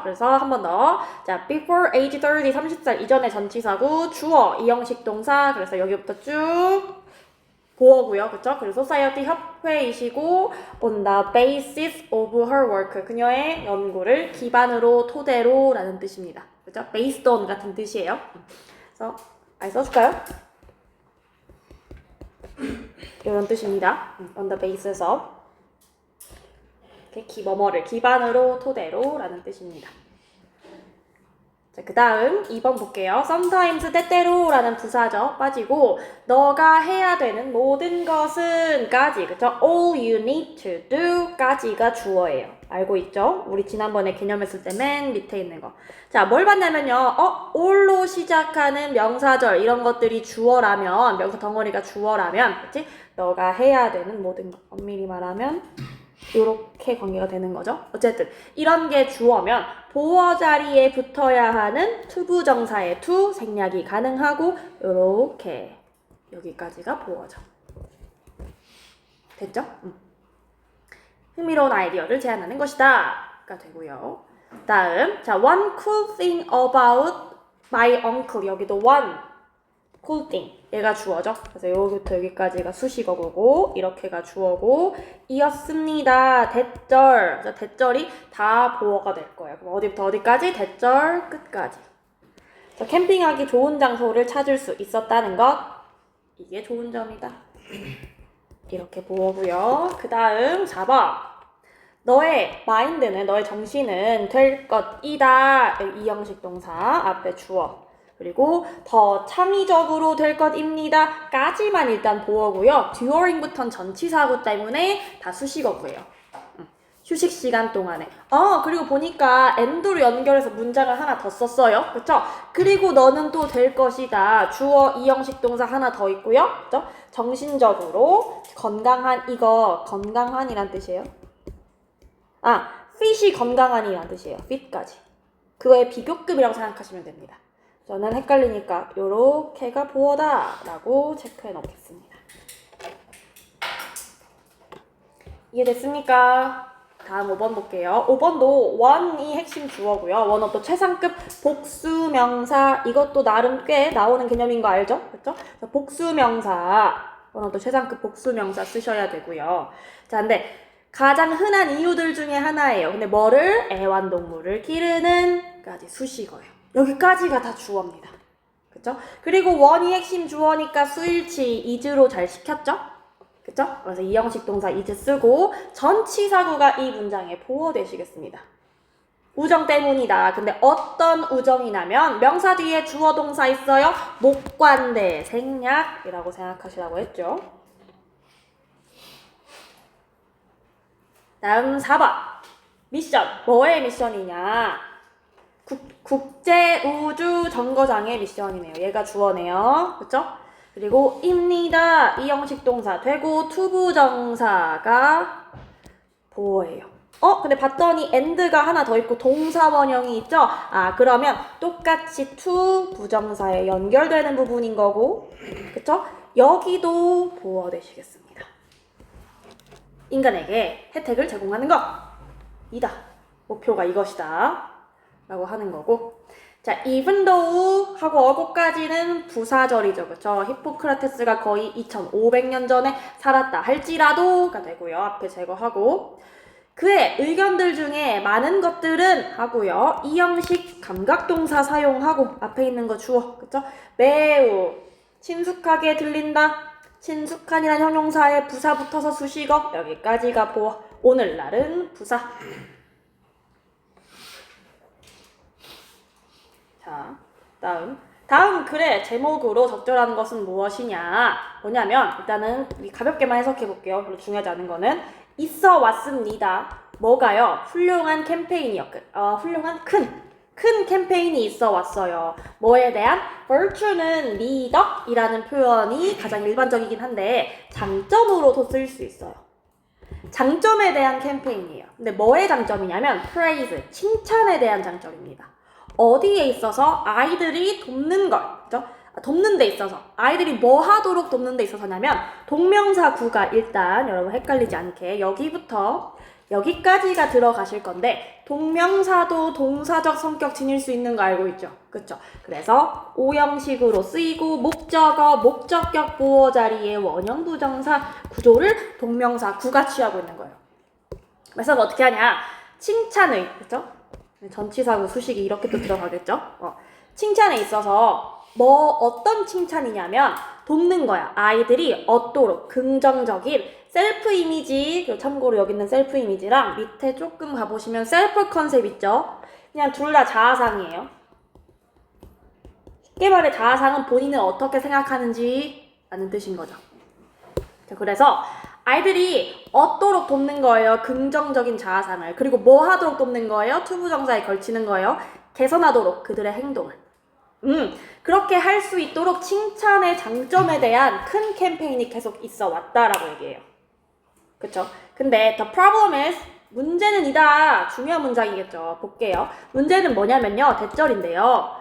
그래서 한 번 더. 자, before age 30, 30살 이전의 전치사구, 주어, 이형식 동사. 그래서 여기부터 쭉 보어고요. 그쵸? 그리고 society 협회이시고 on the basis of her work. 그녀의 연구를 기반으로, 토대로 라는 뜻입니다. 그죠? based on 같은 뜻이에요. 그래서 아예 써줄까요? 이런 뜻입니다. on the basis of. 뭐뭐를 기반으로, 토대로 라는 뜻입니다. 자, 그 다음 2번 볼게요. sometimes 때때로 라는 부사죠. 빠지고 너가 해야 되는 모든 것은 까지. 그쵸? all you need to do 까지가 주어예요. 알고 있죠? 우리 지난번에 개념했을 때 맨 밑에 있는 거. 자, 뭘 봤냐면요. all로 시작하는 명사절 이런 것들이 주어라면, 명사 덩어리가 주어라면, 그치? 너가 해야 되는 모든 것. 엄밀히 말하면 이렇게 관계가 되는 거죠. 어쨌든 이런 게 주어면 보어 자리에 붙어야 하는 투부정사의 to 생략이 가능하고 이렇게 여기까지가 보어죠. 됐죠? 흥미로운 아이디어를 제안하는 것이다 가 되고요. 다음 자 one cool thing about my uncle. 여기도 one cool thing 얘가 주어죠. 그래서 여기부터 여기까지가 수식어고 이렇게가 주어고 이었습니다. 대절. 그래서 대절이 다 보어가 될 거예요. 그럼 어디부터 어디까지? 대절 끝까지. 그래서 캠핑하기 좋은 장소를 찾을 수 있었다는 것. 이게 좋은 점이다. 이렇게 보어고요. 그 다음 4번. 너의 마인드는, 너의 정신은 될 것이다. 이 형식 동사 앞에 주어. 그리고 더 창의적으로 될 것입니다. 까지만 일단 보어고요. during부터는 전치사구 때문에 다 수식어고요. 휴식 시간 동안에. 그리고 보니까 and로 연결해서 문장을 하나 더 썼어요. 그쵸? 그리고 너는 또 될 것이다. 주어 이형식 동사 하나 더 있고요. 그쵸? 정신적으로 건강한 이거 건강한이란 뜻이에요. fit이 건강한이란 뜻이에요. fit까지. 그거의 비교급이라고 생각하시면 됩니다. 저는 헷갈리니까 요렇게가 보어다 라고 체크해 놓겠습니다. 이해됐습니까? 다음 5번 볼게요. 5번도 one이 핵심 주어고요. one은 최상급 복수명사. 이것도 나름 꽤 나오는 개념인 거 알죠? 그렇죠? 복수명사. one은 최상급 복수명사 쓰셔야 되고요. 자, 근데 가장 흔한 이유들 중에 하나예요. 근데 뭐를? 애완동물을 기르는 까지 수식어예요. 여기까지가 다 주어입니다. 그쵸? 그리고 one이 핵심 주어니까 수일치 is로 잘 시켰죠? 그쵸? 그래서 이형식 동사 is 쓰고 전치사구가 이 문장에 보어되시겠습니다. 우정 때문이다. 근데 어떤 우정이냐면 명사 뒤에 주어 동사 있어요. 목관대 생략이라고 생각하시라고 했죠. 다음 4번. 미션. 뭐의 미션이냐? 국제우주정거장의 미션이네요. 얘가 주어네요. 그쵸? 그리고 입니다. 이 형식 동사 되고 투부정사가 보어예요. 근데 봤더니 and가 하나 더 있고 동사 원형이 있죠? 그러면 똑같이 to 부정사에 연결되는 부분인 거고, 그쵸? 여기도 보어 되시겠습니다. 인간에게 혜택을 제공하는 것. 이다. 목표가 이것이다. 라고 하는 거고. 자, even though 하고 어고까지는 부사절이죠. 그쵸? 히포크라테스가 거의 2500년 전에 살았다 할지라도가 되고요. 앞에 제거하고. 그의 의견들 중에 많은 것들은 하고요. 이 형식 감각동사 사용하고 앞에 있는 거 주어. 그쵸? 매우 친숙하게 들린다. 친숙한이란 형용사에 부사 붙어서 수식어. 여기까지가 보어. 오늘날은 부사. 자, 다음 글의 제목으로 적절한 것은 무엇이냐? 뭐냐면 일단은 가볍게만 해석해 볼게요. 별로 중요하지 않은 거는 있어 왔습니다. 뭐가요? 훌륭한 훌륭한 큰 캠페인이 있어 왔어요. 뭐에 대한? virtue는 리덕이라는 표현이 가장 일반적이긴 한데 장점으로도 쓸 수 있어요. 장점에 대한 캠페인이에요. 근데 뭐의 장점이냐면 praise, 칭찬에 대한 장점입니다. 어디에 있어서? 아이들이 돕는 걸, 그죠? 돕는 데 있어서. 아이들이 뭐 하도록 돕는 데 있어서냐면 동명사구가 일단 여러분 헷갈리지 않게 여기부터 여기까지가 들어가실 건데 동명사도 동사적 성격 지닐 수 있는 거 알고 있죠? 그쵸? 그래서 오형식으로 쓰이고 목적어, 목적격 보어 자리에 원형 부정사 구조를 동명사 구가 취하고 있는 거예요. 그래서 어떻게 하냐? 칭찬의, 그쵸? 전치사구 수식이 이렇게 또 들어가겠죠? 칭찬에 있어서 어떤 칭찬이냐면 돕는 거야. 아이들이 얻도록 긍정적인 셀프 이미지, 그리고 참고로 여기 있는 셀프 이미지랑 밑에 조금 가보시면 셀프 컨셉 있죠? 그냥 둘 다 자아상이에요. 쉽게 말해 자아상은 본인은 어떻게 생각하는지 라는 뜻인 거죠. 자, 그래서 아이들이 얻도록 돕는 거예요. 긍정적인 자아상을. 그리고 뭐 하도록 돕는 거예요? 투부정사에 걸치는 거예요. 개선하도록 그들의 행동을. 그렇게 할 수 있도록 칭찬의 장점에 대한 큰 캠페인이 계속 있어 왔다라고 얘기해요. 그쵸? 근데 the problem is 문제는 이다. 중요한 문장이겠죠. 볼게요. 문제는 뭐냐면요. 대절인데요.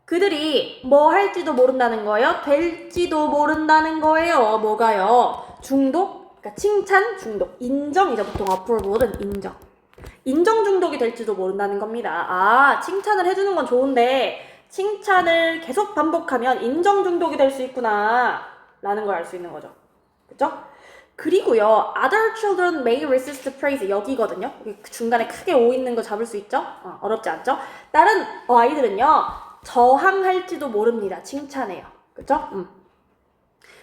그들이 뭐 할지도 모른다는 거예요. 될지도 모른다는 거예요. 뭐가요? 중독? 그러니까 칭찬 중독. 인정이죠. 보통 approval은 인정. 인정 중독이 될지도 모른다는 겁니다. 아, 칭찬을 해주는 건 좋은데 칭찬을 계속 반복하면 인정 중독이 될 수 있구나 라는 걸 알 수 있는 거죠. 그쵸? 그리고요, other children may resist praise 여기거든요. 여기 중간에 크게 O 있는 거 잡을 수 있죠? 어렵지 않죠? 다른 아이들은요, 저항할지도 모릅니다. 칭찬해요. 그쵸?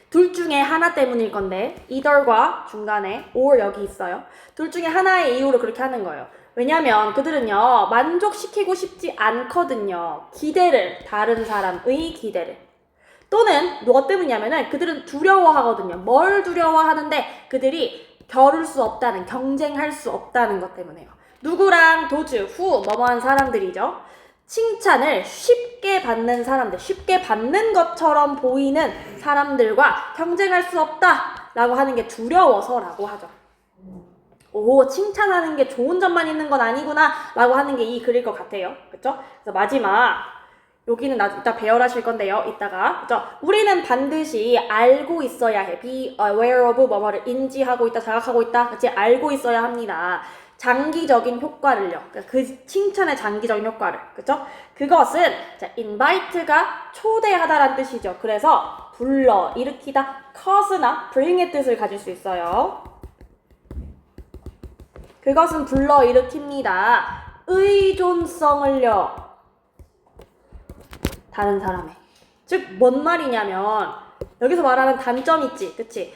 둘 중에 하나 때문일 건데 either과 중간에 or 여기 있어요. 둘 중에 하나의 이유로 그렇게 하는 거예요. 왜냐면 그들은요 만족시키고 싶지 않거든요. 기대를, 다른 사람의 기대를. 또는 뭐 때문이냐면은 그들은 두려워하거든요. 뭘 두려워하는데 그들이 겨룰 수 없다는, 경쟁할 수 없다는 것 때문에요. 누구랑 도주, 뭐뭐한 사람들이죠. 칭찬을 쉽게 받는 사람들, 쉽게 받는 것처럼 보이는 사람들과 경쟁할 수 없다라고 하는 게 두려워서라고 하죠. 오, 칭찬하는 게 좋은 점만 있는 건 아니구나 라고 하는 게 이 글일 것 같아요. 그쵸? 그래서 마지막 여기는 이따 배열하실 건데요. 이따가 그쵸? 우리는 반드시 알고 있어야 해. be aware of 뭐뭐를 인지하고 있다, 자각하고 있다. 그치? 알고 있어야 합니다. 장기적인 효과를요. 그러니까 그 칭찬의 장기적인 효과를. 그쵸? 그것은 자, invite가 초대하다라는 뜻이죠. 그래서 불러, 일으키다, cause나 bring의 뜻을 가질 수 있어요. 그것은 불러일으킵니다. 의존성을요. 다른 사람의. 즉, 뭔 말이냐면 여기서 말하는 단점 있지. 그치?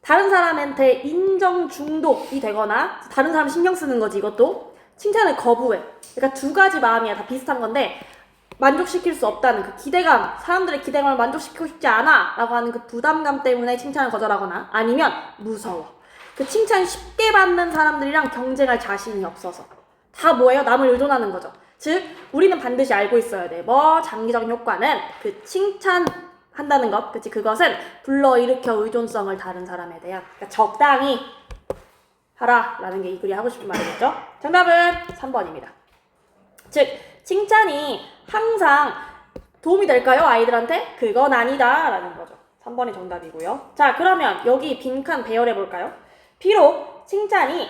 다른 사람한테 인정 중독이 되거나 다른 사람 신경 쓰는 거지 이것도. 칭찬을 거부해. 그러니까 두 가지 마음이야. 다 비슷한 건데 만족시킬 수 없다는 그 기대감, 사람들의 기대감을 만족시키고 싶지 않아 라고 하는 그 부담감 때문에 칭찬을 거절하거나 아니면 무서워. 그 칭찬 쉽게 받는 사람들이랑 경쟁할 자신이 없어서. 다 뭐예요? 남을 의존하는 거죠. 즉 우리는 반드시 알고 있어야 돼. 뭐 장기적인 효과는 그 칭찬한다는 것. 그치? 그것은 불러일으켜 의존성을 다른 사람에 대한. 그러니까 적당히 하라 라는 게 이 글이 하고 싶은 말이겠죠. 정답은 3번입니다. 즉 칭찬이 항상 도움이 될까요? 아이들한테? 그건 아니다 라는 거죠. 3번이 정답이고요. 자, 그러면 여기 빈칸 배열해 볼까요? 비록 칭찬이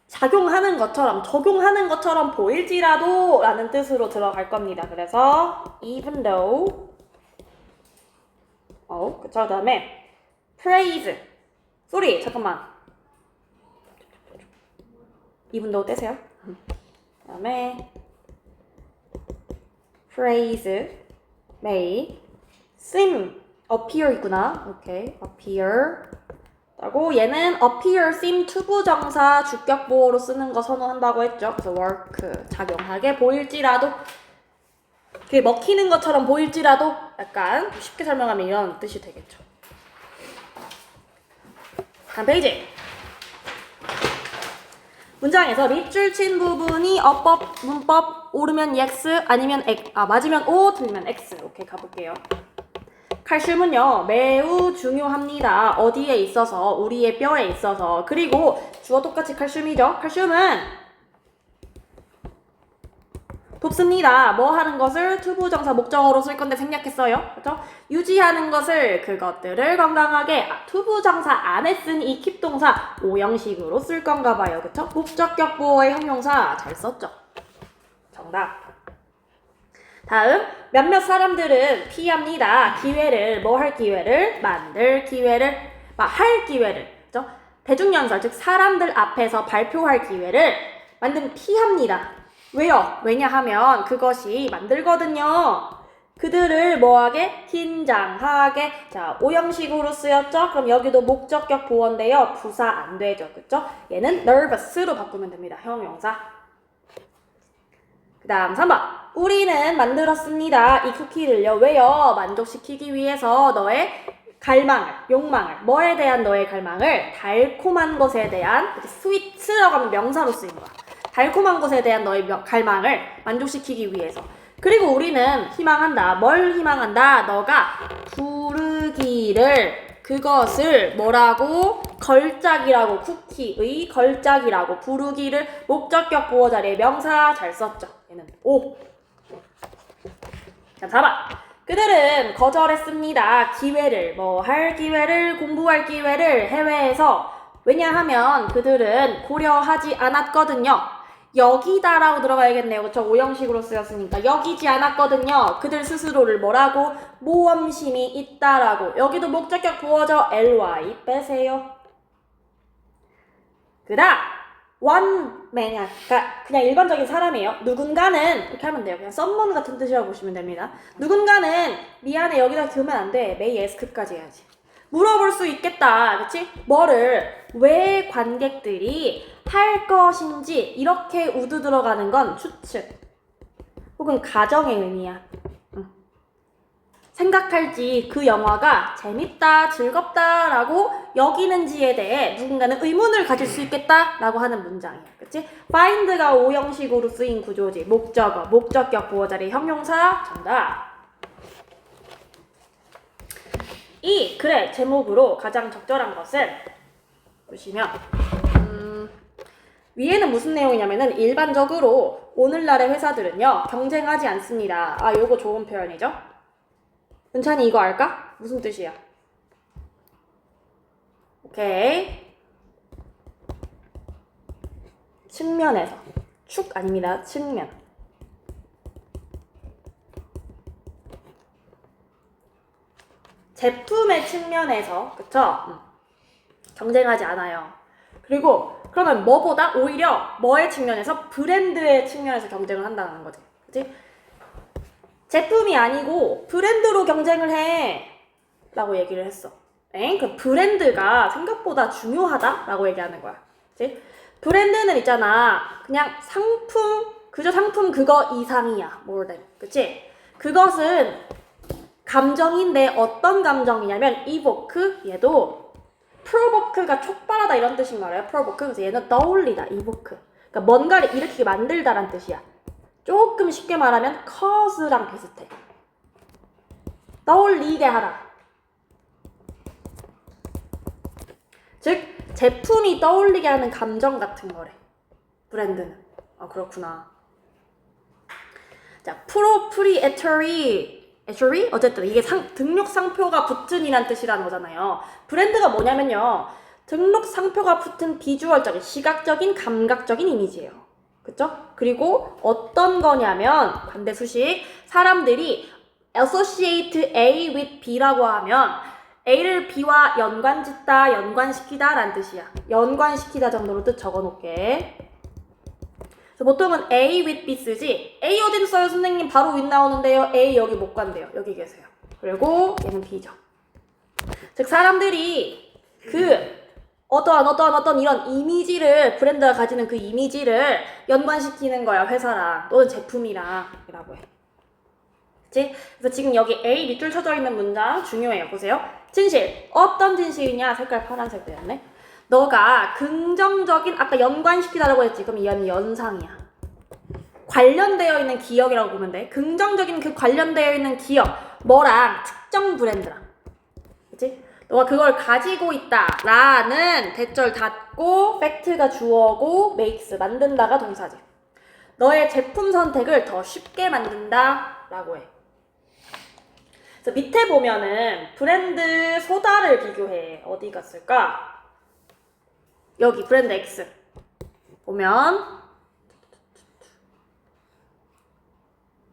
작용하는 것처럼, 적용하는 것처럼 보일지라도 라는 뜻으로 들어갈 겁니다. 그래서 even though 그쵸? 그 다음에 praise sorry, 잠깐만 even though 떼세요. 그 다음에 praise may seem appear 있구나. 오케이. appear 하고 얘는 appear, seem, 투부정사 주격보호로 쓰는 거 선호한다고 했죠. 그래서 work, 작용하게 보일지라도 그게 먹히는 것처럼 보일지라도 약간 쉽게 설명하면 이런 뜻이 되겠죠. 다음 페이지. 문장에서 밑줄 친 부분이 어법, 문법 오르면 EX 아니면 맞으면 O, 틀리면 X. 오케이, 가볼게요. 칼슘은요 매우 중요합니다. 어디에 있어서? 우리의 뼈에 있어서. 그리고 주어 똑같이 칼슘이죠. 칼슘은 돕습니다. 뭐 하는 것을 투부정사 목적어로 쓸 건데 생략했어요. 그렇죠? 유지하는 것을 그것들을 건강하게 투부정사 안에 쓴 이 keep 동사 오형식으로 쓸 건가 봐요. 그렇죠? 목적격 보어의 형용사 잘 썼죠? 정답. 다음 몇몇 사람들은 피합니다. 기회를 뭐 할 기회를 만들 기회를 할 기회를 그렇죠? 대중연설 즉 사람들 앞에서 발표할 기회를 피합니다. 왜요? 왜냐하면 그것이 만들거든요. 그들을 뭐하게? 긴장하게. 자, 오형식으로 쓰였죠? 그럼 여기도 목적격 보어인데요. 부사 안 되죠. 그쵸? 얘는 nervous로 바꾸면 됩니다. 형용사. 그 다음 3번. 우리는 만들었습니다. 이 쿠키를요. 왜요? 만족시키기 위해서 너의 갈망을, 욕망을, 뭐에 대한 너의 갈망을 달콤한 것에 대한 sweet라고 하면 명사로 쓰인 거야. 달콤한 것에 대한 너의 갈망을 만족시키기 위해서. 그리고 우리는 희망한다. 뭘 희망한다? 너가 부르기를 그것을 뭐라고? 걸작이라고 쿠키의 걸작이라고 부르기를 목적격 보어 자리에 명사 잘 썼죠. 얘는 오. 자, 4번. 그들은 거절했습니다. 기회를 뭐 할 기회를 공부할 기회를 해외에서 왜냐하면 그들은 고려하지 않았거든요. 여기다라고 들어가야겠네요. 그쵸? 오형식으로 쓰였으니까 여기지 않았거든요. 그들 스스로를 뭐라고? 모험심이 있다라고. 여기도 목적격 보어져 ly 빼세요. 그다음 원맨 그러니까 그냥 일반적인 사람이에요. 누군가는 이렇게 하면 돼요. 그냥 썸먼 같은 뜻이라고 보시면 됩니다. 누군가는 미안해 여기다 기우면 안 돼. may ask까지 해야지. 물어볼 수 있겠다. 그치? 뭐를 왜 관객들이 할 것인지 이렇게 우드 들어가는 건 추측 혹은 가정의 의미야. 생각할지 그 영화가 재밌다, 즐겁다 라고 여기는지에 대해 누군가는 의문을 가질 수 있겠다 라고 하는 문장이야. 그치? find가 오형식으로 쓰인 구조지. 목적어, 목적격 보어 자리 형용사 정답. 이 글의 제목으로 가장 적절한 것은 보시면 위에는 무슨 내용이냐면은 일반적으로 오늘날의 회사들은요 경쟁하지 않습니다. 아 요거 좋은 표현이죠. 은찬이 이거 알까? 무슨 뜻이야? 오케이. 측면에서 축 아닙니다. 측면. 제품의 측면에서 그쵸? 경쟁하지 않아요. 그리고 그러면 뭐보다 오히려 뭐의 측면에서 브랜드의 측면에서 경쟁을 한다는 거지. 그치? 제품이 아니고 브랜드로 경쟁을 해 라고 얘기를 했어. 그 브랜드가 생각보다 중요하다 라고 얘기하는 거야. 그치? 브랜드는 있잖아 그냥 상품 그저 상품 그거 이상이야. more than. 그치? 그것은 감정인데 어떤 감정이냐면 evoke 얘도 provoke가 촉발하다 이런 뜻인 거예요. provoke 그래서 얘는 떠올리다 evoke 그러니까 뭔가를 일으키게 만들다란 뜻이야. 조금 쉽게 말하면 cause랑 비슷해. 떠올리게 하다. 즉 제품이 떠올리게 하는 감정 같은 거래. 브랜드는. 아 그렇구나. 자, proprietary 어쨌든 이게 등록 상표가 붙은 이란 뜻이라는 거잖아요. 브랜드가 뭐냐면요. 등록 상표가 붙은 비주얼적인, 시각적인, 감각적인 이미지예요. 그쵸? 그리고 어떤 거냐면 반대 수식 사람들이 associate A with B라고 하면 A를 B와 연관짓다, 연관시키다 라는 뜻이야. 연관시키다 정도로 뜻 적어놓을게. 보통은 A with B 쓰지 A 어디 있어요 선생님 바로 윗 나오는데요. A 여기 못 간대요. 여기 계세요. 그리고 얘는 B죠. 즉 사람들이 그 어떤 이런 이미지를 브랜드가 가지는 그 이미지를 연관시키는 거야. 회사랑 또는 제품이랑 이라고 해. 그치? 그래서 지금 여기 A 밑줄 쳐져 있는 문장 중요해요. 보세요. 진실. 어떤 진실이냐? 색깔 파란색 되었네. 너가 긍정적인 아까 연관시키다라고 했지. 그럼 얘는 연상이야. 관련되어 있는 기억이라고 보면 돼. 긍정적인 그 관련되어 있는 기억 뭐랑 특정 브랜드랑 그치? 너가 그걸 가지고 있다 라는 대절 닫고 팩트가 주어고 makes 만든다가 동사지. 너의 제품 선택을 더 쉽게 만든다 라고 해. 그래서 밑에 보면은 브랜드 소다를 비교해. 어디 갔을까? 여기 브랜드 X 보면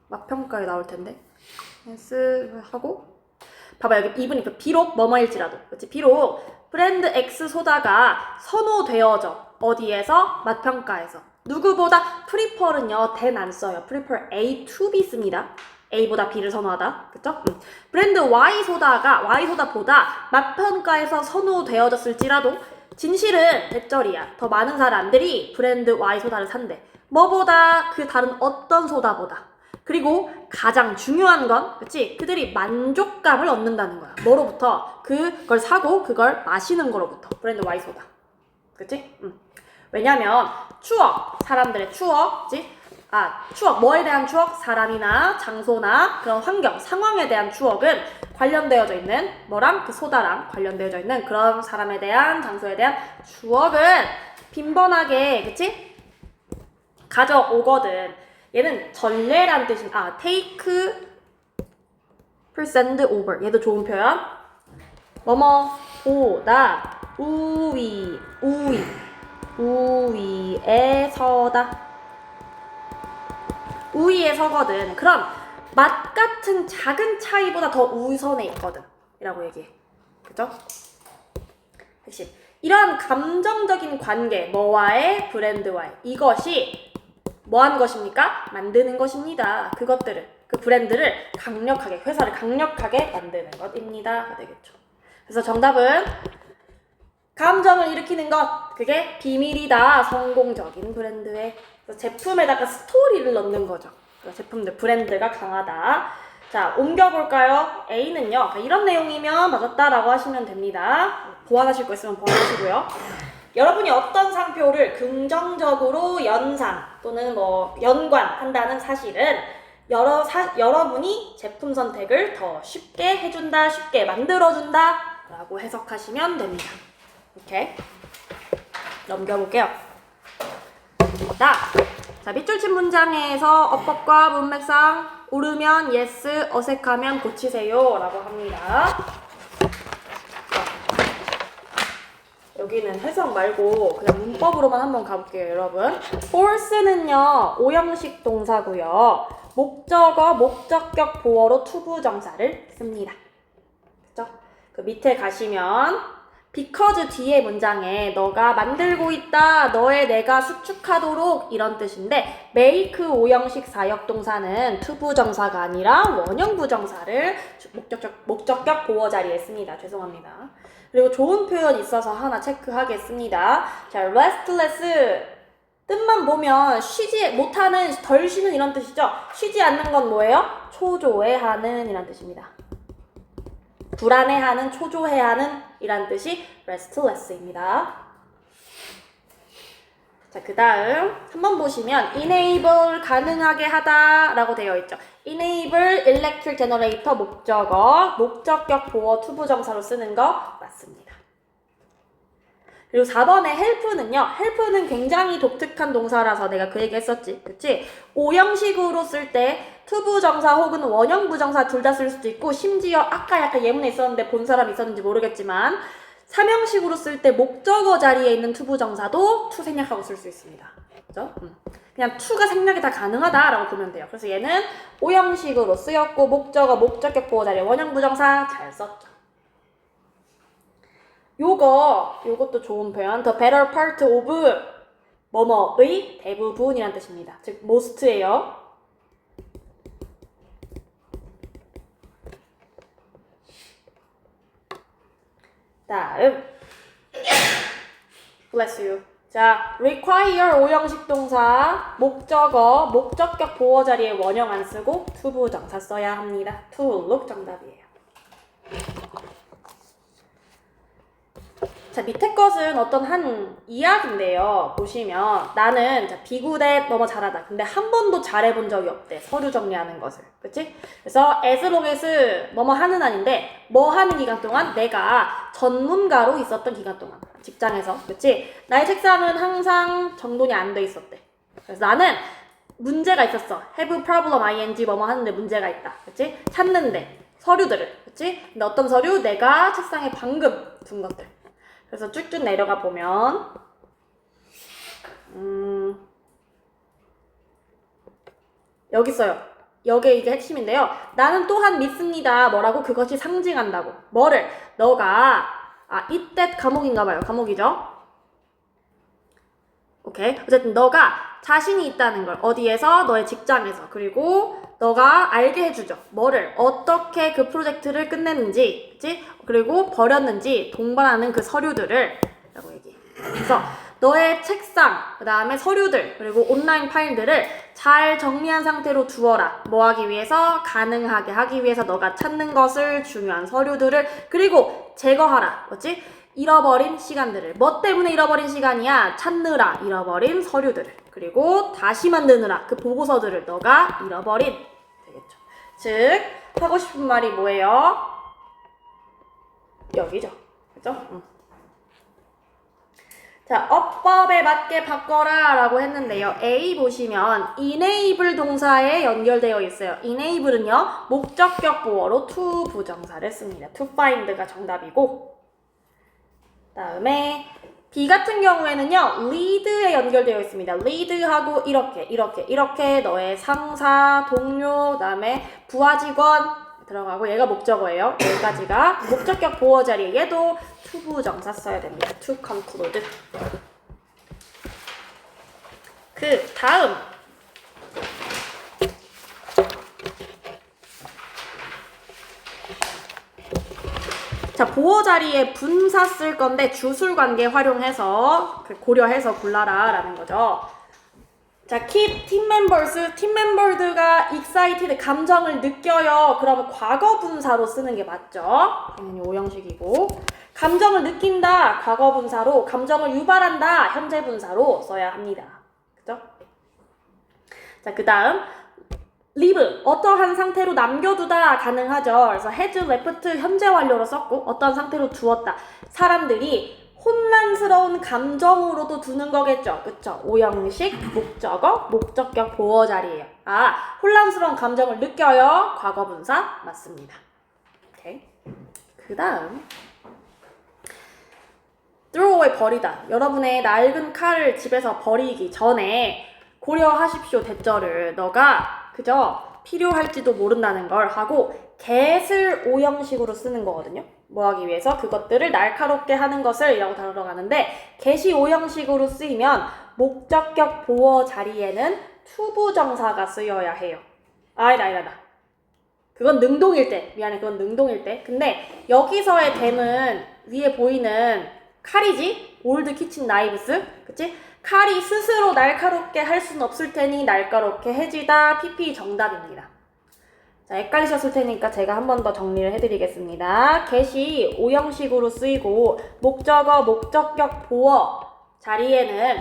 맛평가에 나올 텐데 S 하고 봐봐 여기 이분이 비록 뭐뭐일지라도 그렇지 비록 브랜드 X 소다가 선호되어져 어디에서? 맛평가에서 누구보다 프리펄은요 than 안 써요. 프리펄 A to B 씁니다. A보다 B를 선호하다 그쵸? 브랜드 Y 소다보다 맛평가에서 선호되어졌을지라도 진실은 대절이야. 더 많은 사람들이 브랜드 Y 소다를 산대. 뭐보다 그 다른 어떤 소다보다. 그리고 가장 중요한 건 그치? 그들이 만족감을 얻는다는 거야. 뭐로부터? 그걸 사고 그걸 마시는 거로부터. 브랜드 Y 소다. 그치? 왜냐면 추억, 사람들의 추억, 그치? 추억, 뭐에 대한 추억? 사람이나 장소나 그런 환경, 상황에 대한 추억은 관련되어져 있는 뭐랑? 그 소다랑 관련되어져 있는 그런 사람에 대한 장소에 대한 추억은 빈번하게 그치? 가져오거든. 얘는 전례란 뜻인 take percent over. 얘도 좋은 표현. 뭐뭐 보다 우위에 서다. 우위에 서거든. 그럼 맛 같은 작은 차이보다 더 우선에 있거든 이라고 얘기해. 그죠? 핵심. 이러한 감정적인 관계 너와의 브랜드와의 이것이 뭐하는 것입니까? 만드는 것입니다. 그것들을 그 브랜드를 강력하게 회사를 강력하게 만드는 것입니다. 되겠죠. 그래서 정답은 감정을 일으키는 것 그게 비밀이다. 성공적인 브랜드의 그래서 제품에다가 스토리를 넣는 거죠. 제품들 브랜드가 강하다. 자 옮겨볼까요? A는요 이런 내용이면 맞았다라고 하시면 됩니다. 보완하실 거 있으면 보완하시고요. 여러분이 어떤 상표를 긍정적으로 연상 또는 뭐 연관한다는 사실은 여러분이 제품 선택을 더 쉽게 해준다, 쉽게 만들어준다 라고 해석하시면 됩니다. 오케이? 넘겨볼게요. 자, 밑줄 친 문장에서 어법과 문맥상 오르면 yes, 어색하면 고치세요 라고 합니다. 여기는 해석 말고 그냥 문법으로만 한번 가볼게요, 여러분. force는요, 오형식 동사고요. 목적어, 목적격 보어로 투부정사를 씁니다. 그죠? 그 밑에 가시면 because 뒤에 문장에 너가 만들고 있다, 너의 내가 수축하도록 이런 뜻인데 make 오형식 사역동사는 투부정사가 아니라 원형부정사를 목적격 보어 자리에 씁니다. 죄송합니다. 그리고 좋은 표현이 있어서 하나 체크하겠습니다. 자, restless 뜻만 보면 쉬지 못하는, 덜 쉬는 이런 뜻이죠. 쉬지 않는 건 뭐예요? 초조해하는 이란 뜻입니다. 불안해하는, 초조해하는 이란 뜻이 restless입니다. 자, 그 다음 한번 보시면 enable 가능하게 하다 라고 되어 있죠. enable electric generator 목적어, 목적격 보어 투부정사로 쓰는 거 맞습니다. 그리고 4번의 help는요. help는 굉장히 독특한 동사라서 내가 그 얘기 했었지. 그치? 오형식으로 쓸 때 투부정사 혹은 원형부정사 둘 다 쓸 수도 있고 심지어 아까 약간 예문에 있었는데 본 사람 있었는지 모르겠지만 3형식으로 쓸 때 목적어 자리에 있는 투부정사도 to 생략하고 쓸 수 있습니다. 그죠? 그냥 to가 생략이 다 가능하다라고 보면 돼요. 그래서 얘는 오형식으로 쓰였고 목적어, 목적격 보어 자리에 원형부정사 잘 썼죠. 요것도 좋은 표현. The better part of 뭐뭐의 대부분이란 뜻입니다. 즉 most예요. 다음 bless you. 자, require 오형식 동사 목적어, 목적격 보어 자리에 원형 안 쓰고 투부정사 써야 합니다. to look 정답이에요. 자, 밑에 것은 어떤 한 이야기인데요. 보시면 나는 비구대 너무 잘하다. 근데 한 번도 잘해본 적이 없대. 서류 정리하는 것을. 그치? 그래서 as long as 뭐뭐 하는 한인데 뭐 하는 기간 동안 내가 전문가로 있었던 기간 동안 직장에서. 그치? 나의 책상은 항상 정돈이 안 돼 있었대. 그래서 나는 문제가 있었어. have problem ing 뭐뭐 하는데 문제가 있다. 그치? 찾는데 서류들을. 그치? 근데 어떤 서류? 내가 책상에 방금 둔 것들. 그래서 쭉쭉 내려가 보면 여기 있어요. 여기에 이게 핵심인데요. 나는 또한 믿습니다. 뭐라고? 그것이 상징한다고. 뭐를? 너가 it that 과목인가봐요. 과목이죠? 오케이. 어쨌든 너가 자신이 있다는 걸 어디에서? 너의 직장에서. 그리고 너가 알게 해주죠. 뭐를? 어떻게 그 프로젝트를 끝냈는지, 그치? 그리고 버렸는지 동반하는 그 서류들을 라고 얘기해. 그래서 너의 책상, 그 다음에 서류들, 그리고 온라인 파일들을 잘 정리한 상태로 두어라. 뭐 하기 위해서? 가능하게 하기 위해서 너가 찾는 것을, 중요한 서류들을, 그리고 제거하라. 그렇지? 잃어버린 시간들을. 뭐 때문에 잃어버린 시간이야? 찾느라 잃어버린 서류들을. 그리고 다시 만드느라 그 보고서들을 너가 잃어버린. 되겠죠. 즉, 하고 싶은 말이 뭐예요? 여기죠. 그죠? 자, 어법에 맞게 바꿔라 라고 했는데요. A 보시면 enable 동사에 연결되어 있어요. enable은요, 목적격 보어로 to 부정사를 씁니다. to find가 정답이고, 다음에 B 같은 경우에는요, lead에 연결되어 있습니다. lead하고 이렇게 너의 상사, 동료, 그다음에 부하 직원 들어가고 얘가 목적어예요. 여기까지가 목적격 보어 자리에 얘도 to 부정사 써야 됩니다. to conclude. 그 다음 자, 보어 자리에 분사 쓸 건데 주술 관계 활용해서 고려해서 골라라 라는 거죠. 자, keep team members, 팀 멤버들가 excited, 감정을 느껴요. 그러면 과거 분사로 쓰는 게 맞죠? 당연히 오형식이고. 감정을 느낀다, 과거 분사로. 감정을 유발한다, 현재 분사로 써야 합니다. 그죠? 자, 그 다음 leave, 어떠한 상태로 남겨두다 가능하죠. 그래서 has left 현재 완료로 썼고 어떤 상태로 두었다. 사람들이 혼란스러운 감정으로도 두는 거겠죠. 그쵸? 오형식, 목적어, 목적격 보어 자리예요. 혼란스러운 감정을 느껴요. 과거 분사 맞습니다. 오케이. 그 다음 throw away, 버리다. 여러분의 낡은 칼을 집에서 버리기 전에 고려하십시오. 대절을. 너가 그저 필요할지도 모른다는 걸 하고 get을 오형식으로 쓰는 거거든요. 뭐 하기 위해서? 그것들을 날카롭게 하는 것을 이라고 들어가는데 get이 오형식으로 쓰이면 목적격 보어 자리에는 to 부정사가 쓰여야 해요. 아니다. 그건 능동일 때. 미안해. 그건 능동일 때. 근데 여기서의 댐은 위에 보이는 칼이지? 올드 키친 나이브스. 그치? 칼이 스스로 날카롭게 할 수는 없을 테니 날카롭게 해지다. PP 정답입니다. 자, 헷갈리셨을 테니까 제가 한 번 더 정리를 해드리겠습니다. get이 오형식으로 쓰이고 목적어, 목적격 보어 자리에는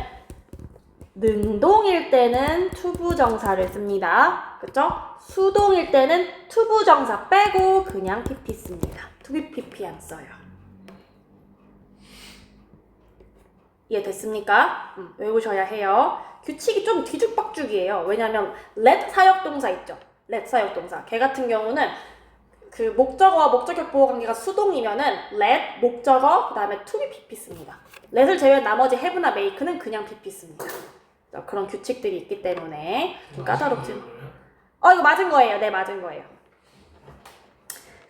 능동일 때는 to 부정사를 씁니다. 그쵸? 수동일 때는 to 부정사 빼고 그냥 PP 씁니다. to be PP 안 써요. 이해됐습니까? 외우셔야 해요. 규칙이 좀 뒤죽박죽이에요. 왜냐면 let 사역동사 있죠. let 사역동사. 걔 같은 경우는 그 목적어와 목적격 보호 관계가 수동이면은 let, 목적어, 그 다음에 to be PP 씁니다. let을 제외한 나머지 have나 make는 그냥 PP 씁니다. 그런 규칙들이 있기 때문에 좀 까다롭지. 이거 맞은 거예요. 네, 맞은 거예요.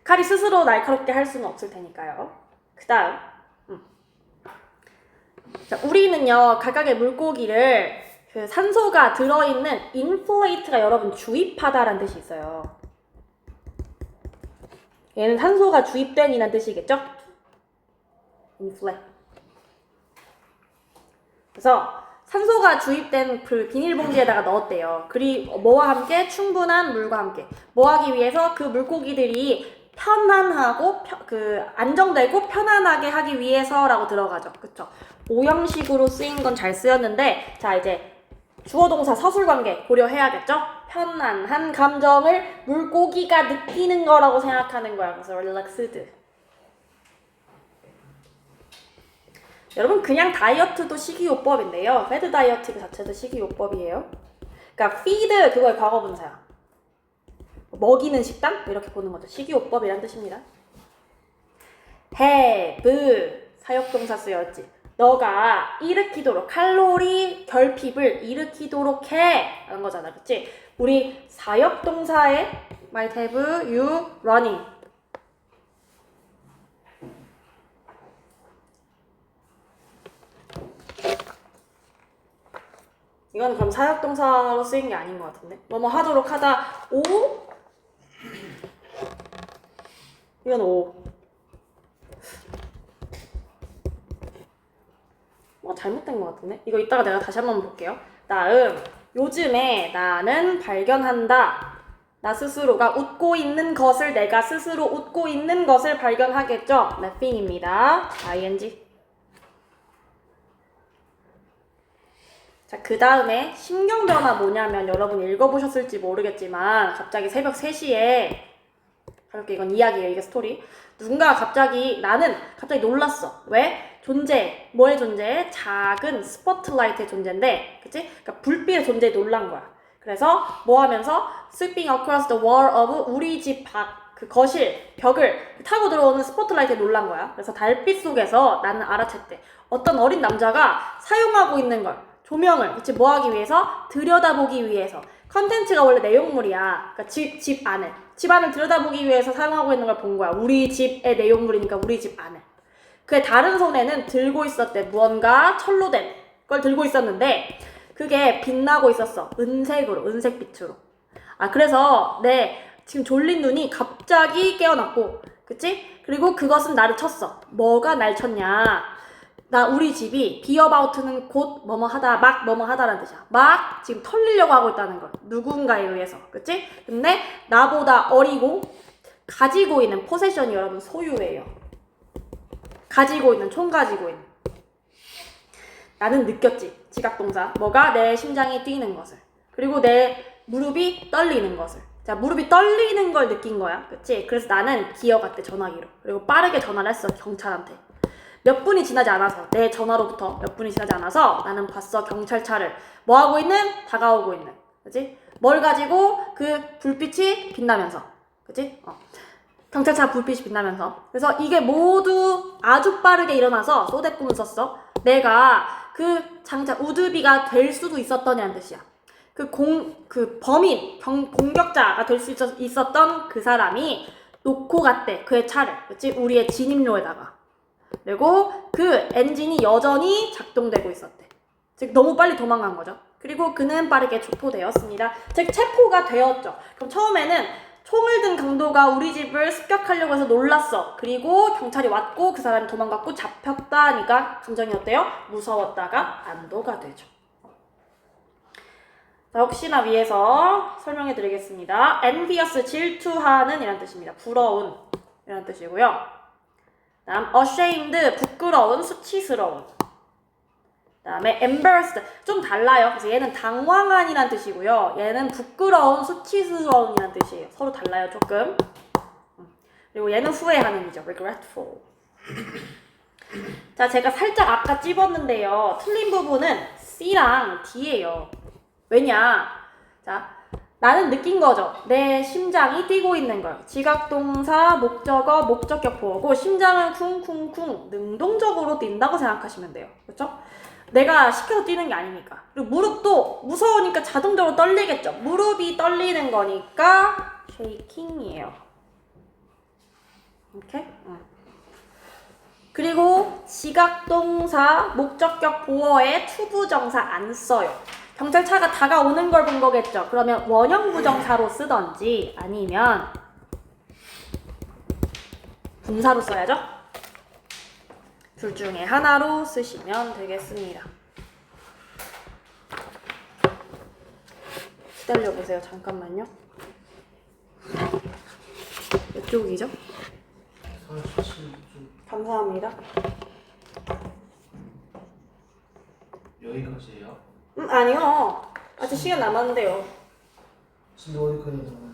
칼이 스스로 날카롭게 할 수는 없을 테니까요. 그 다음 자, 우리는요 각각의 물고기를 그 산소가 들어있는 inflate가 여러분 주입하다라는 뜻이 있어요. 얘는 산소가 주입된 이란 뜻이겠죠? inflate. 그래서 산소가 주입된 그 비닐봉지에다가 넣었대요. 그리고 뭐와 함께? 충분한 물과 함께. 뭐 하기 위해서? 그 물고기들이 편안하고 안정되고 편안하게 하기 위해서라고 들어가죠. 그쵸? 오형식으로 쓰인 건 잘 쓰였는데 자 이제 주어 동사 서술 관계 고려해야겠죠? 편안한 감정을 물고기가 느끼는 거라고 생각하는 거야. 그래서 relaxed. 여러분 그냥 다이어트도 식이요법인데요. 패드 다이어트 자체도 식이요법이에요. 그러니까 feed 그거의 과거분사야. 먹이는 식단? 이렇게 보는 거죠. 식이요법이란 뜻입니다. have 사역동사 쓰였지. 너가 일으키도록 칼로리 결핍을 일으키도록 해 라는 거잖아. 그치? 우리 사역동사에 might have you running 이건 그럼 사역동사로 쓰인 게 아닌 것 같은데. 뭐뭐 하도록 하다 오 이건 오 잘못된 것 같은데? 이거 이따가 내가 다시 한번 볼게요. 다음 요즘에 나는 발견한다. 나 스스로가 웃고 있는 것을 내가 스스로 웃고 있는 것을 발견하겠죠? laughing입니다. ing. 자, 그 다음에 신경변화 뭐냐면 여러분 읽어보셨을지 모르겠지만 갑자기 새벽 3시에 가볍게 이건 이야기예요. 이게 스토리. 누군가 나는 갑자기 놀랐어. 왜? 뭐의 존재? 작은 스포트라이트의 존재인데, 그치? 그러니까 불빛의 존재에 놀란 거야. 그래서 뭐 하면서 sweeping across the wall of 우리 집 그 거실 벽을 타고 들어오는 스포트라이트에 놀란 거야. 그래서 달빛 속에서 나는 알아챘대. 어떤 어린 남자가 사용하고 있는 걸 조명을 그치 뭐 하기 위해서? 들여다보기 위해서. 컨텐츠가 원래 내용물이야. 그러니까 집 안을 들여다보기 위해서 사용하고 있는 걸 본 거야. 우리 집의 내용물이니까 우리 집 안을. 그의 다른 손에는 들고 있었대. 무언가 철로 된 걸 들고 있었는데 그게 빛나고 있었어. 은색빛으로. 그래서 지금 졸린 눈이 갑자기 깨어났고, 그치? 그리고 그것은 나를 쳤어. 뭐가 날 쳤냐? 우리 집이 be about는 곧 뭐뭐 하다, 막 뭐뭐 하다라는 뜻이야. 막 지금 털리려고 하고 있다는 걸. 누군가에 의해서. 그치? 근데 나보다 어리고 가지고 있는 포세션이 여러분 소유예요. 총 가지고 있는. 나는 느꼈지. 지각동사. 뭐가? 내 심장이 뛰는 것을. 그리고 내 무릎이 떨리는 것을. 자, 무릎이 떨리는 걸 느낀 거야. 그치? 그래서 나는 기어갔대, 전화기로. 그리고 빠르게 전화를 했어, 경찰한테. 몇 분이 지나지 않아서, 내 전화로부터 몇 분이 지나지 않아서 나는 봤어, 경찰차를. 뭐 하고 있는? 다가오고 있는. 그치? 뭘 가지고? 그 불빛이 빛나면서. 그치? 경찰차 불빛이 빛나면서. 그래서 이게 모두 아주 빠르게 일어나서 소대꿈을 썼어. 내가 그 장차 우드비가 될 수도 있었더니라는 뜻이야. 공격자가 될 수 있었던 그 사람이 놓고 갔대. 그의 차를. 그치? 우리의 진입로에다가. 그리고 그 엔진이 여전히 작동되고 있었대. 즉 너무 빨리 도망간 거죠. 그리고 그는 빠르게 체포되었습니다. 즉 체포가 되었죠. 그럼 처음에는 총을 든 강도가 우리 집을 습격하려고 해서 놀랐어. 그리고 경찰이 왔고 그 사람이 도망갔고 잡혔다니까 감정이 어때요? 무서웠다가 안도가 되죠. 자, 혹시나 위해서 설명해 드리겠습니다. envious, 질투하는 이란 뜻입니다. 부러운 이란 뜻이고요. 다음 ashamed, 부끄러운, 수치스러운. 다음에 embarrassed, 좀 달라요. 그래서 얘는 당황한이란 뜻이고요. 얘는 부끄러운, 수치스러운이란 뜻이에요. 서로 달라요, 조금. 그리고 얘는 후회하는이죠. regretful. 자, 제가 살짝 아까 찝었는데요. 틀린 부분은 C랑 D예요. 왜냐? 자, 나는 느낀 거죠. 내 심장이 뛰고 있는 걸. 지각동사, 목적어, 목적격 보어고 심장은 쿵쿵쿵 능동적으로 뛴다고 생각하시면 돼요. 그렇죠? 내가 시켜서 뛰는 게 아니니까. 그리고 무릎도 무서우니까 자동적으로 떨리겠죠. 무릎이 떨리는 거니까 쉐이킹이에요. 이렇게? 그리고 지각동사, 목적격 보어에 투부정사 안 써요. 경찰차가 다가오는 걸 본 거겠죠. 그러면 원형부정사로 쓰던지 아니면 분사로 써야죠. 둘 중에 하나로 쓰시면 되겠습니다. 기다려보세요. 잠깐만요. 몇 쪽이죠? 감사합니다. 여기까지예요? 아니요. 아직 시간 남았는데요. 진짜 어디까지 나가요?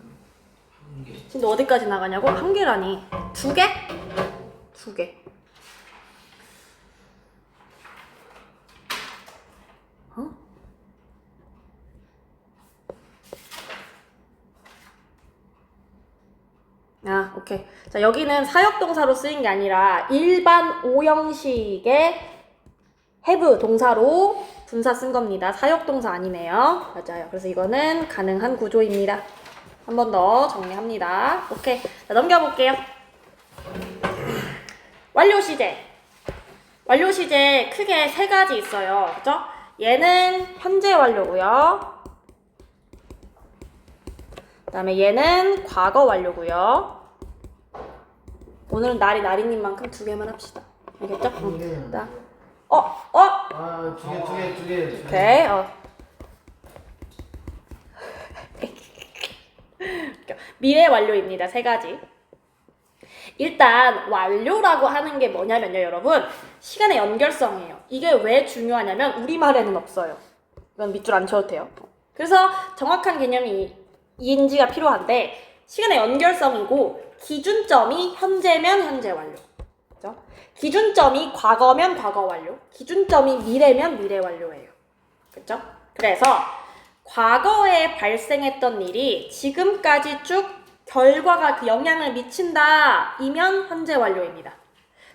한 개. 진짜 어디까지 나가냐고? 한 개라니. 2개? 2개. 아, 오케이. 자, 여기는 사역동사로 쓰인 게 아니라 일반 오형식의 have 동사로 분사 쓴 겁니다. 사역동사 아니네요. 맞아요. 그래서 이거는 가능한 구조입니다. 한 번 더 정리합니다. 오케이. 자, 넘겨볼게요. 완료 시제. 완료 시제 크게 세 가지 있어요. 그죠? 얘는 현재 완료고요. 그 다음에 얘는 과거 완료고요. 오늘은 나리님만큼 두 개만 합시다. 알겠죠? 자, 두 개. 오케이. 미래 완료입니다. 세 가지. 일단 완료라고 하는 게 뭐냐면요, 여러분. 시간의 연결성이에요. 이게 왜 중요하냐면 우리말에는 없어요. 이건 밑줄 안 쳐도 돼요. 그래서 정확한 개념이 인지가 필요한데 시간의 연결성이고 기준점이 현재면 현재 완료. 그죠? 기준점이 과거면 과거 완료. 기준점이 미래면 미래 완료예요. 그죠? 그래서 과거에 발생했던 일이 지금까지 쭉 결과가 그 영향을 미친다 이면 현재 완료입니다.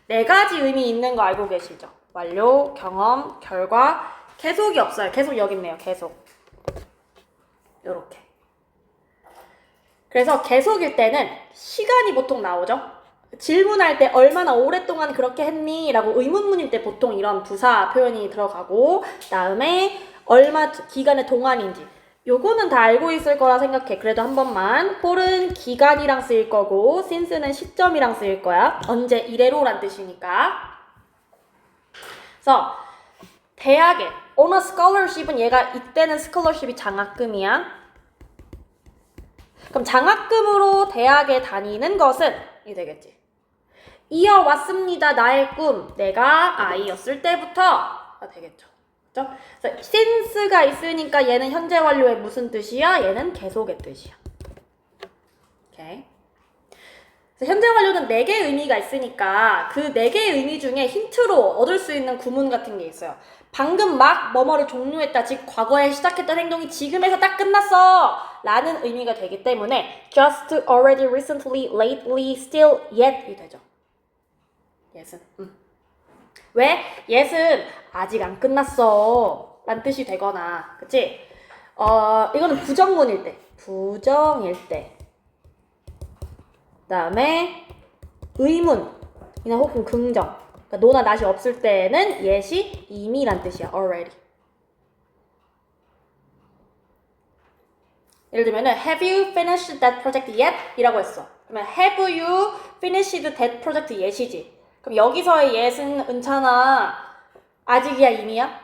네 가지 의미 있는 거 알고 계시죠? 완료, 경험, 결과, 계속이 없어요. 계속 여기 있네요. 계속. 요렇게. 그래서 계속일 때는 시간이 보통 나오죠? 질문할 때 얼마나 오랫동안 그렇게 했니? 라고 의문문일 때 보통 이런 부사 표현이 들어가고 다음에 얼마 기간의 동안인지 요거는 다 알고 있을 거라 생각해. 그래도 한 번만. for은 기간이랑 쓰일 거고 since는 시점이랑 쓰일 거야. 언제 이래로란 뜻이니까. 그래서 대학에 on a scholarship은 얘가 이때는 scholarship이 장학금이야. 그럼 장학금으로 대학에 다니는 것은 이 되겠지. 이어왔습니다. 나의 꿈. 내가 아이였을 때부터 되겠죠. 그렇죠? 그래서 since가 있으니까 얘는 현재 완료의 무슨 뜻이야? 얘는 계속의 뜻이야. 오케이. 그래서 현재 완료는 4개의 의미가 있으니까 그 4개의 의미 중에 힌트로 얻을 수 있는 구문 같은 게 있어요. 방금 막 뭐뭐를 종료했다. 즉 과거에 시작했던 행동이 지금에서 딱 끝났어. 라는 의미가 되기 때문에 just, already, recently, lately, still, yet이 되죠. yes은. 왜? yes은 아직 안 끝났어. 라는 뜻이 되거나 그치? 이거는 부정문일 때. 부정일 때. 그 다음에 의문이나 혹은 긍정. 그러니까 노나 낫이 없을 때는 yes이 이미란 뜻이야. already. 예를 들면은 have you finished that project yet? 이라고 했어. 그러면 have you finished that project yet이지. 그럼 여기서의 yet은 은찬아 아직이야 이미야?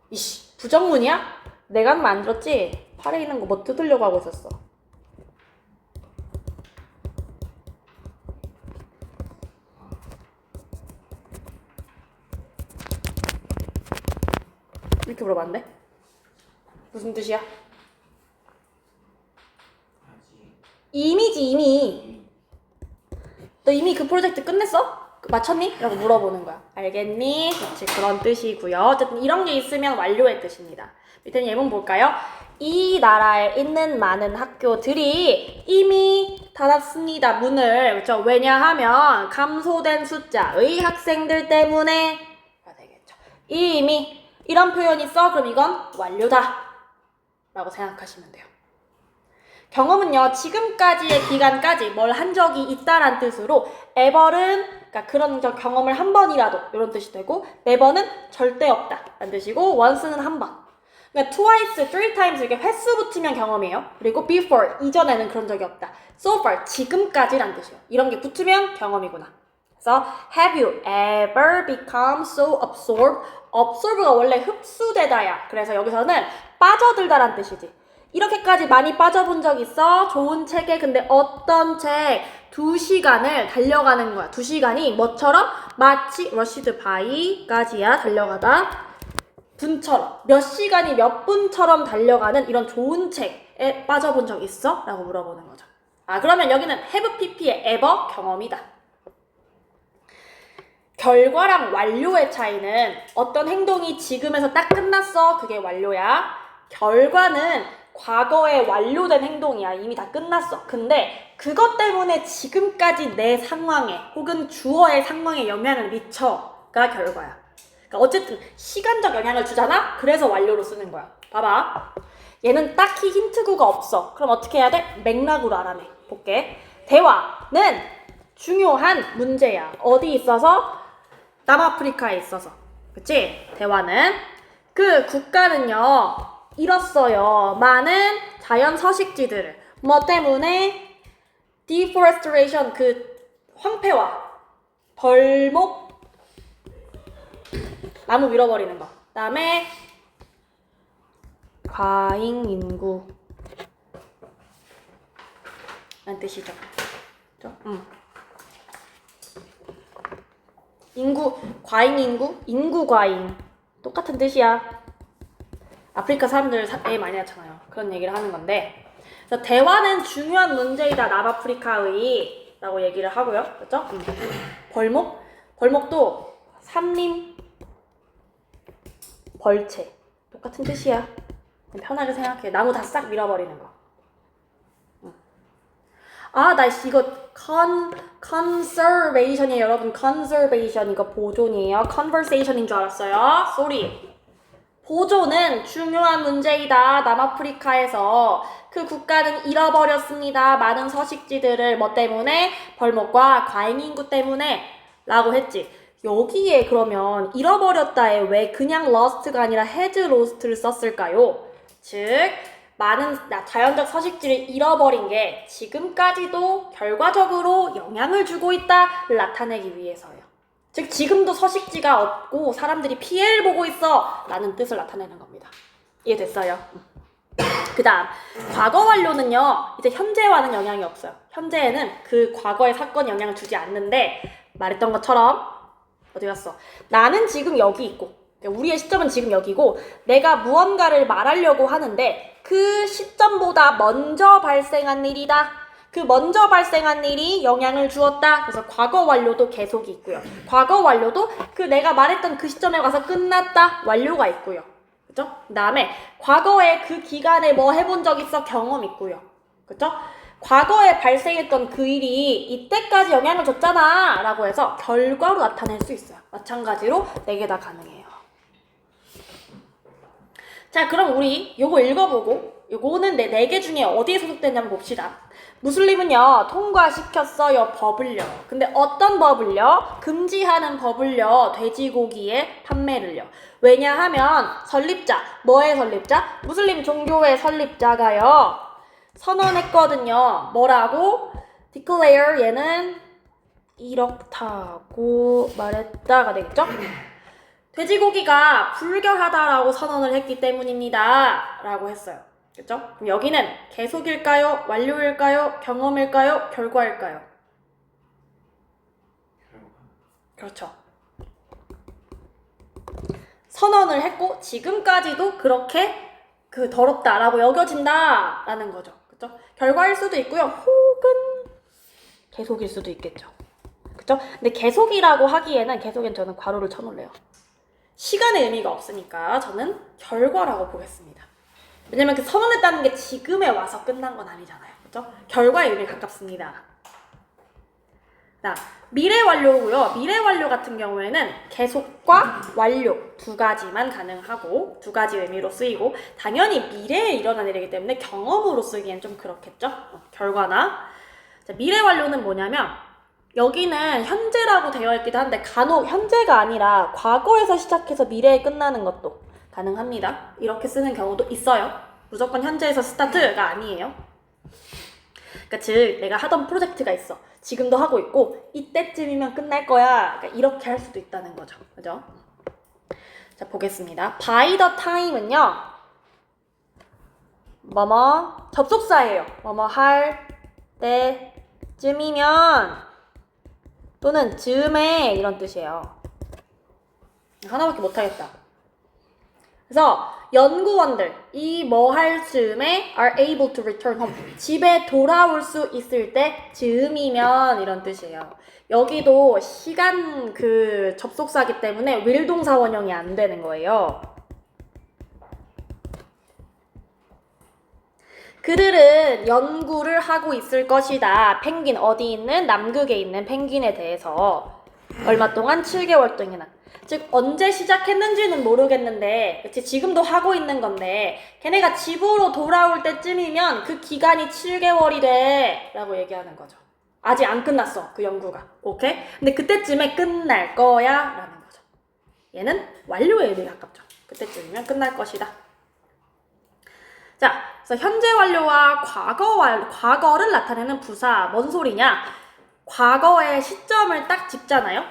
이씨 부정문이야? 내가 만들었지? 팔에 있는 거 뭐 뜯으려고 하고 있었어. 이렇게 물어봤는데? 무슨 뜻이야? 이미지 이미. 너 이미 그 프로젝트 끝냈어? 마쳤니? 라고 물어보는 거야. 알겠니? 그렇지 그런 뜻이고요. 어쨌든 이런 게 있으면 완료의 뜻입니다. 밑에 예문 볼까요? 이 나라에 있는 많은 학교들이 이미 닫았습니다. 문을. 그렇죠? 왜냐하면 감소된 숫자의 학생들 때문에 되겠죠. 이미 이런 표현이 있어? 그럼 이건 완료다 라고 생각하시면 돼요. 경험은요, 지금까지의 기간까지 뭘 한 적이 있다란 뜻으로 ever은 그러니까 그런 경험을 한 번이라도 이런 뜻이 되고 never는 절대 없다 라는 뜻이고 once는 한 번. 그러니까 twice, three times 이렇게 횟수 붙이면 경험이에요. 그리고 before, 이전에는 그런 적이 없다. so far, 지금까지란 뜻이에요. 이런 게 붙으면 경험이구나. 그래서 have you ever become so absorbed? absorb가 원래 흡수되다야. 그래서 여기서는 빠져들다란 뜻이지. 이렇게까지 많이 빠져본 적 있어? 좋은 책에 근데 어떤 책 2시간을 달려가는 거야. 2시간이 뭐처럼? 마치 rushed by까지야 달려가다. 분처럼 몇 시간이 몇 분처럼 달려가는 이런 좋은 책에 빠져본 적 있어? 라고 물어보는 거죠. 그러면 여기는 have pp의 ever 경험이다. 결과랑 완료의 차이는 어떤 행동이 지금에서 딱 끝났어. 그게 완료야. 결과는 과거에 완료된 행동이야. 이미 다 끝났어. 근데 그것 때문에 지금까지 내 상황에 혹은 주어의 상황에 영향을 미쳐가 결과야. 그러니까 어쨌든 시간적 영향을 주잖아? 그래서 완료로 쓰는 거야. 봐봐. 얘는 딱히 힌트구가 없어. 그럼 어떻게 해야 돼? 맥락으로 알아내. 볼게. 대화는 중요한 문제야. 어디 있어서? 남아프리카에 있어서. 그치? 대화는. 그 국가는요, 잃었어요. 많은 자연 서식지들을. 뭐 때문에? deforestation, 그 황폐화. 벌목. 나무 밀어버리는 거. 그 다음에 과잉 인구 라는 뜻이죠. 그죠? 인구, 과잉 인구, 인구 과잉 똑같은 뜻이야. 아프리카 사람들 애 많이 낳잖아요. 그런 얘기를 하는 건데, 그래서 대화는 중요한 문제이다. 남아프리카의 라고 얘기를 하고요. 그렇죠? 벌목, 벌목도 삼림, 벌채 똑같은 뜻이야. 편하게 생각해. 나무 다 싹 밀어버리는 거. 아, 나 이거 conservation이에요, 여러분. conservation 이거 보존이에요. conversation인 줄 알았어요. sorry. 보존은 중요한 문제이다. 남아프리카에서 그 국가는 잃어버렸습니다. 많은 서식지들을 뭐 때문에? 벌목과 과잉 인구 때문에 라고 했지. 여기에 그러면 잃어버렸다에 왜 그냥 lost가 아니라 had lost를 썼을까요? 즉 많은 자연적 서식지를 잃어버린 게 지금까지도 결과적으로 영향을 주고 있다를 나타내기 위해서예요. 즉 지금도 서식지가 없고 사람들이 피해를 보고 있어 라는 뜻을 나타내는 겁니다. 이해됐어요? 그 다음 과거 완료는요, 이제 현재와는 영향이 없어요. 현재에는 그 과거의 사건이 영향을 주지 않는데, 말했던 것처럼 어디 갔어? 나는 지금 여기 있고, 우리의 시점은 지금 여기고, 내가 무언가를 말하려고 하는데 그 시점보다 먼저 발생한 일이다. 그 먼저 발생한 일이 영향을 주었다. 그래서 과거 완료도 계속이 있고요. 과거 완료도 그 내가 말했던 그 시점에 가서 끝났다. 완료가 있고요. 그죠? 그 다음에 과거에 그 기간에 뭐 해본 적 있어? 경험 있고요. 그죠? 과거에 발생했던 그 일이 이때까지 영향을 줬잖아 라고 해서 결과로 나타낼 수 있어요. 마찬가지로 4개 다 가능해요. 자, 그럼 우리 요거 읽어보고, 요거는 네 개 중에 어디에 소속되냐면 봅시다. 무슬림은요, 통과시켰어요, 법을요. 근데 어떤 법을요? 금지하는 법을요, 돼지고기의 판매를요. 왜냐하면 설립자, 뭐의 설립자? 무슬림 종교의 설립자가요, 선언했거든요. 뭐라고? declare, 얘는 이렇다고 말했다가 되겠죠? 돼지고기가 불결하다라고 선언을 했기 때문입니다. 라고 했어요. 그렇죠? 그럼 여기는 계속일까요? 완료일까요? 경험일까요? 결과일까요? 그렇죠. 선언을 했고 지금까지도 그렇게 더럽다라고 여겨진다라는 거죠. 그렇죠? 결과일 수도 있고요. 혹은 계속일 수도 있겠죠. 그렇죠? 근데 계속이라고 하기에는 계속엔 저는 괄호를 쳐놓을래요. 시간의 의미가 없으니까 저는 결과라고 보겠습니다. 왜냐면 그 선언했다는 게 지금에 와서 끝난 건 아니잖아요. 그렇죠? 결과의 의미에 가깝습니다. 자, 미래 완료고요. 미래 완료 같은 경우에는 계속과 완료 두 가지만 가능하고 두 가지 의미로 쓰이고, 당연히 미래에 일어난 일이기 때문에 경험으로 쓰기엔 좀 그렇겠죠? 결과나. 자, 미래 완료는 뭐냐면 여기는 현재라고 되어 있기도 한데 간혹 현재가 아니라 과거에서 시작해서 미래에 끝나는 것도 가능합니다. 이렇게 쓰는 경우도 있어요. 무조건 현재에서 스타트가 아니에요. 그러니까 즉 내가 하던 프로젝트가 있어. 지금도 하고 있고 이때쯤이면 끝날 거야. 그러니까 이렇게 할 수도 있다는 거죠. 그죠? 자, 보겠습니다. by the time은요, 뭐뭐 접속사예요. 뭐뭐 할 때쯤이면 또는 즈음에 이런 뜻이에요. 하나밖에 못하겠다. 그래서 연구원들 이 뭐 할 즈음에 are able to return home, 집에 돌아올 수 있을 때 즈음이면 이런 뜻이에요. 여기도 시간 접속사기 때문에 will 동사 원형이 안 되는 거예요. 그들은 연구를 하고 있을 것이다. 펭귄 어디 있는 남극에 있는 펭귄에 대해서 얼마 동안 7개월 동안 즉 언제 시작했는지는 모르겠는데 그치 지금도 하고 있는 건데 걔네가 집으로 돌아올 때쯤이면 그 기간이 7개월이 돼 라고 얘기하는 거죠. 아직 안 끝났어 그 연구가. 오케이? 근데 그때쯤에 끝날 거야 라는 거죠. 얘는 완료에 되게 가깝죠. 그때쯤이면 끝날 것이다. 자, 그래서 현재 완료와 과거를 나타내는 부사 뭔 소리냐? 과거의 시점을 딱 짚잖아요.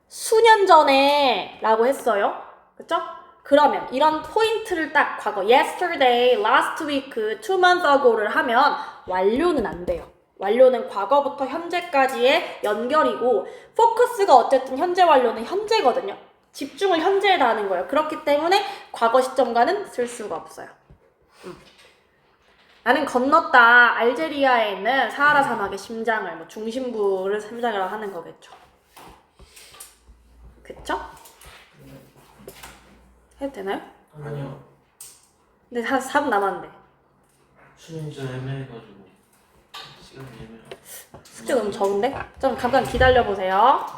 수년 전에 라고 했어요. 그쵸? 그러면 이런 포인트를 딱 과거 yesterday, last week, 2 months ago를 하면 완료는 안 돼요. 완료는 과거부터 현재까지의 연결이고 포커스가 어쨌든 현재 완료는 현재거든요. 집중을 현재에다 하는 거예요. 그렇기 때문에 과거 시점과는 쓸 수가 없어요. 나는 건넜다. 알제리아에 있는 사하라 사막의 심장을, 뭐 중심부를 심장이라고 하는 거겠죠. 그쵸? 해도 되나요? 아니요. 근데 한 4분 남았는데. 진짜 애매해가지고 시간이 애매해. 숙제 너무 적은데? 좀 잠깐 기다려보세요.